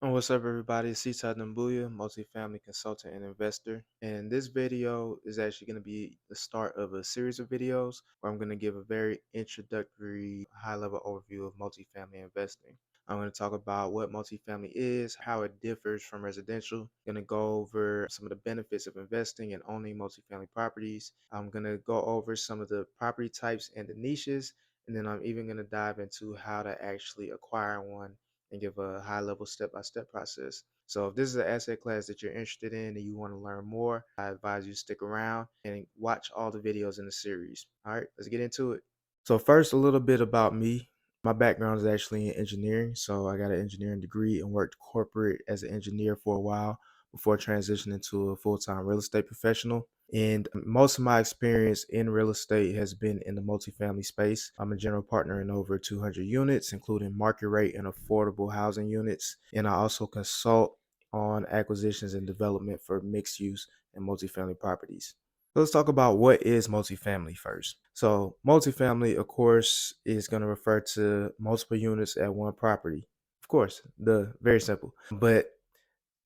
And what's up, everybody? It's Sita Nambuya, multifamily consultant and investor. And this video is actually going to be the start of a series of videos where I'm going to give a very introductory, high level overview of multifamily investing. I'm going to talk about what multifamily is, how it differs from residential. I'm going to go over some of the benefits of investing and owning multifamily properties. I'm going to go over some of the property types and the niches. And then I'm even going to dive into how to actually acquire one and give a high level step by step process. So if this is an asset class that you're interested in and you want to learn more, I advise you to stick around and watch all the videos in the series. All right, let's get into it. So first, a little bit about me. My background is actually in engineering. So I got an engineering degree and worked corporate as an engineer for a while before transitioning to a full-time real estate professional. And most of my experience in real estate has been in the multifamily space. I'm a general partner in over 200 units, including market rate and affordable housing units. And I also consult on acquisitions and development for mixed use and multifamily properties. So let's talk about what is multifamily first. So multifamily, of course, is going to refer to multiple units at one property. Of course, the very simple. But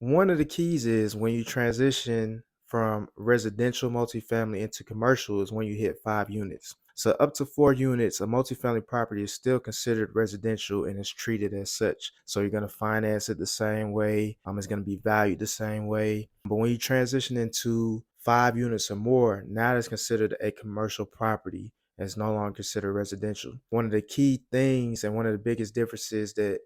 one of the keys is when you transition from residential multifamily into commercial is when you hit 5 units. So up to 4 units, a multifamily property is still considered residential and is treated as such. So you're going to finance it the same way. It's going to be valued the same way. But when you transition into 5 units or more, now it's considered a commercial property and it's no longer considered residential. One of the key things and one of the biggest differences that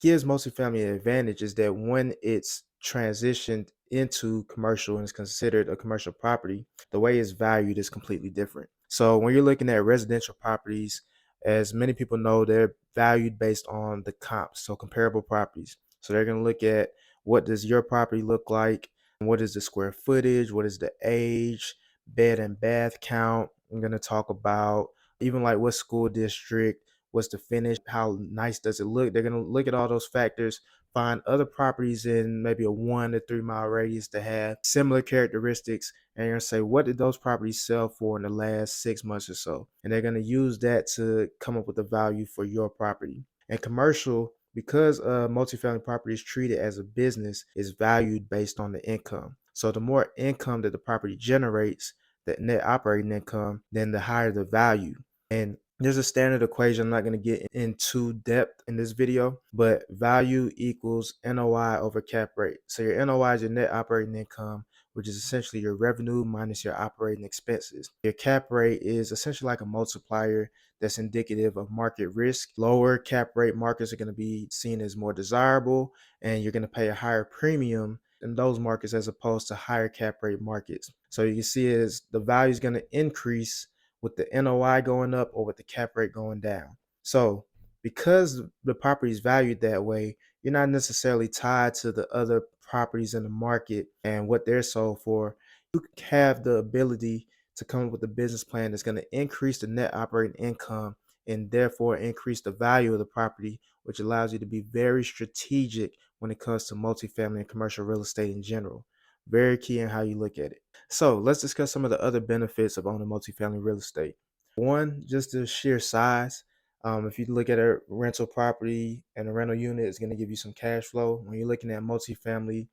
gives multifamily an advantage is that when it's transitioned into commercial and is considered a commercial property, the way it's valued is completely different. So when you're looking at residential properties, as many people know, they're valued based on the comps, so comparable properties. So they're going to look at what does your property look like, what is the square footage, what is the age, bed and bath count. I'm going to talk about even like what school district, what's the finish, how nice does it look. They're going to look at all those factors, find other properties in maybe a 1 to 3 mile radius that have similar characteristics, and you're going to say, what did those properties sell for in the last 6 months or so? And they're going to use that to come up with a value for your property. And commercial, because multifamily property is treated as a business, is valued based on the income. So the more income that the property generates, the net operating income, then the higher the value. And there's a standard equation. I'm not going to get into depth in this video, but value equals NOI over cap rate. So your NOI is your net operating income, which is essentially your revenue minus your operating expenses. Your cap rate is essentially like a multiplier that's indicative of market risk. Lower cap rate markets are going to be seen as more desirable, and you're going to pay a higher premium in those markets as opposed to higher cap rate markets. So you can see is the value is going to increase with the NOI going up or with the cap rate going down. So because the property is valued that way, you're not necessarily tied to the other properties in the market and what they're sold for. You have the ability to come up with a business plan that's going to increase the net operating income and therefore increase the value of the property, which allows you to be very strategic when it comes to multifamily and commercial real estate in general. Very key in how you look at it. So let's discuss some of the other benefits of owning multifamily real estate. One, just the sheer size. If you look at a rental property and a rental unit, it's going to give you some cash flow. When you're looking at multifamily,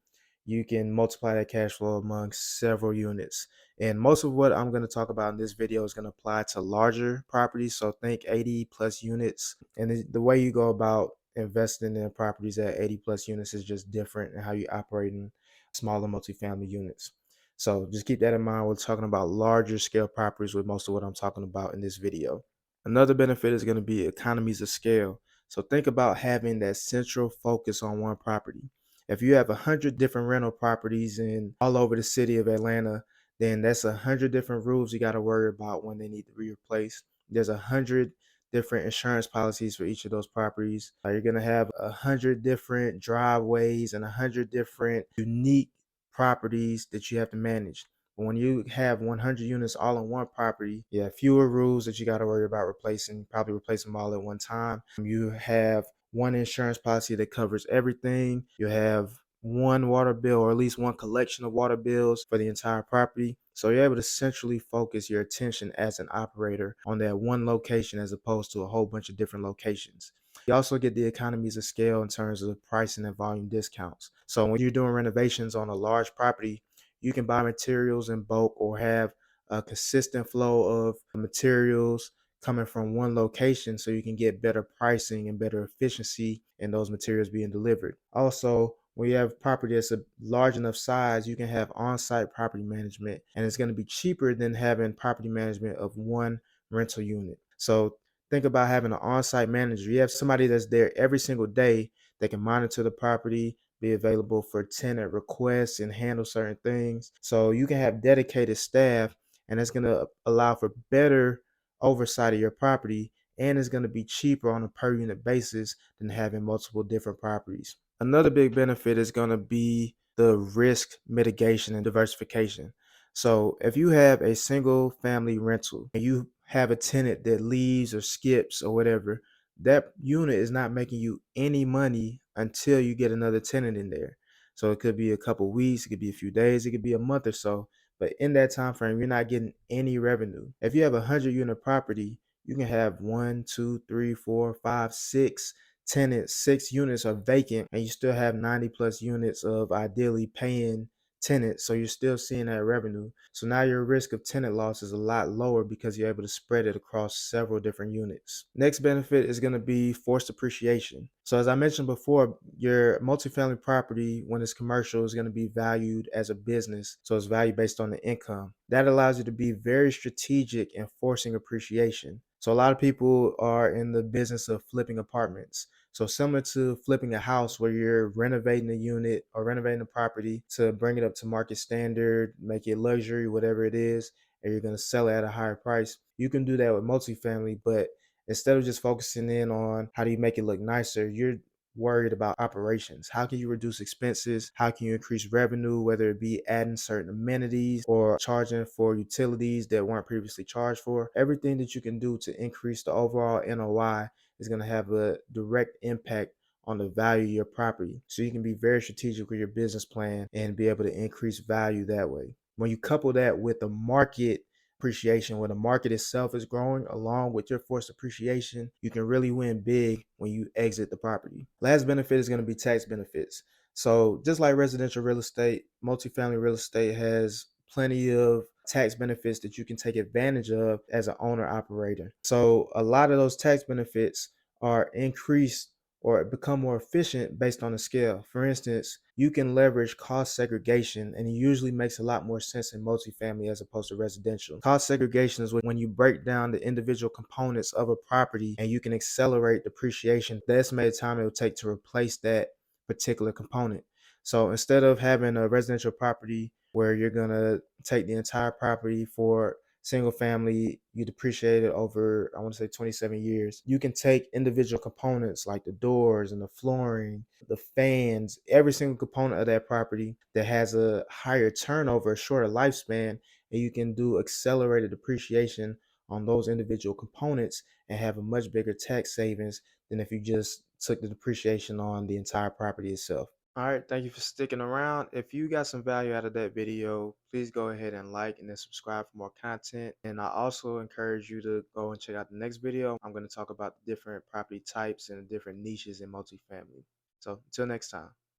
you can multiply that cash flow among several units. And most of what I'm going to talk about in this video is going to apply to larger properties. So think 80 plus units. And the way you go about investing in properties at 80 plus units is just different in how you operate in smaller multifamily units. So just keep that in mind. We're talking about larger scale properties with most of what I'm talking about in this video. Another benefit is going to be economies of scale. So think about having that central focus on one property. If you have 100 different rental properties in all over the city of Atlanta, then that's 100 different roofs you got to worry about when they need to be replaced. There's 100 different insurance policies for each of those properties. You're going to have 100 different driveways and 100 different unique properties that you have to manage. But when you have 100 units all on one property, you have fewer rules that you got to worry about replacing, probably replace them all at one time. You have one insurance policy that covers everything. You have one water bill or at least one collection of water bills for the entire property. So you're able to centrally focus your attention as an operator on that one location as opposed to a whole bunch of different locations. You also get the economies of scale in terms of pricing and volume discounts. So when you're doing renovations on a large property, you can buy materials in bulk or have a consistent flow of materials coming from one location so you can get better pricing and better efficiency in those materials being delivered. Also, when you have property that's a large enough size, you can have on-site property management, and it's going to be cheaper than having property management of one rental unit. So think about having an on-site manager. You have somebody that's there every single day that can monitor the property, be available for tenant requests and handle certain things. So you can have dedicated staff, and it's going to allow for better oversight of your property, and it's going to be cheaper on a per unit basis than having multiple different properties. Another big benefit is going to be the risk mitigation and diversification. So if you have a single family rental and you have a tenant that leaves or skips or whatever, that unit is not making you any money until you get another tenant in there. So it could be a couple weeks, it could be a few days, it could be a month or so. But in that time frame, you're not getting any revenue. If you have a 100 unit property, you can have one, two, three, four, five, six tenants, 6 units are vacant, and you still have 90 plus units of ideally paying tenants. So you're still seeing that revenue. So now your risk of tenant loss is a lot lower because you're able to spread it across several different units. Next benefit is going to be forced appreciation. So as I mentioned before, your multifamily property, when it's commercial, is going to be valued as a business. So it's valued based on the income. That allows you to be very strategic in forcing appreciation. So a lot of people are in the business of flipping apartments. So similar to flipping a house where you're renovating a unit or renovating a property to bring it up to market standard, make it luxury, whatever it is, and you're going to sell it at a higher price. You can do that with multifamily, but instead of just focusing in on how do you make it look nicer, you're worried about operations. How can you reduce expenses? How can you increase revenue, whether it be adding certain amenities or charging for utilities that weren't previously charged for? Everything that you can do to increase the overall NOI is going to have a direct impact on the value of your property. So you can be very strategic with your business plan and be able to increase value that way. When you couple that with the market appreciation, when the market itself is growing along with your forced appreciation, you can really win big when you exit the property. Last benefit is going to be tax benefits. So just like residential real estate, multifamily real estate has plenty of tax benefits that you can take advantage of as an owner operator. So a lot of those tax benefits are increased or become more efficient based on the scale. For instance, you can leverage cost segregation, and it usually makes a lot more sense in multifamily as opposed to residential. Cost segregation is when you break down the individual components of a property and you can accelerate depreciation, the estimated time it will take to replace that particular component. So instead of having a residential property where you're going to take the entire property for single family, you depreciate it over, I want to say 27 years. You can take individual components like the doors and the flooring, the fans, every single component of that property that has a higher turnover, a shorter lifespan, and you can do accelerated depreciation on those individual components and have a much bigger tax savings than if you just took the depreciation on the entire property itself. All right, thank you for sticking around. If you got some value out of that video, please go ahead and like and then subscribe for more content. And I also encourage you to go and check out the next video. I'm going to talk about the different property types and the different niches in multifamily. So until next time.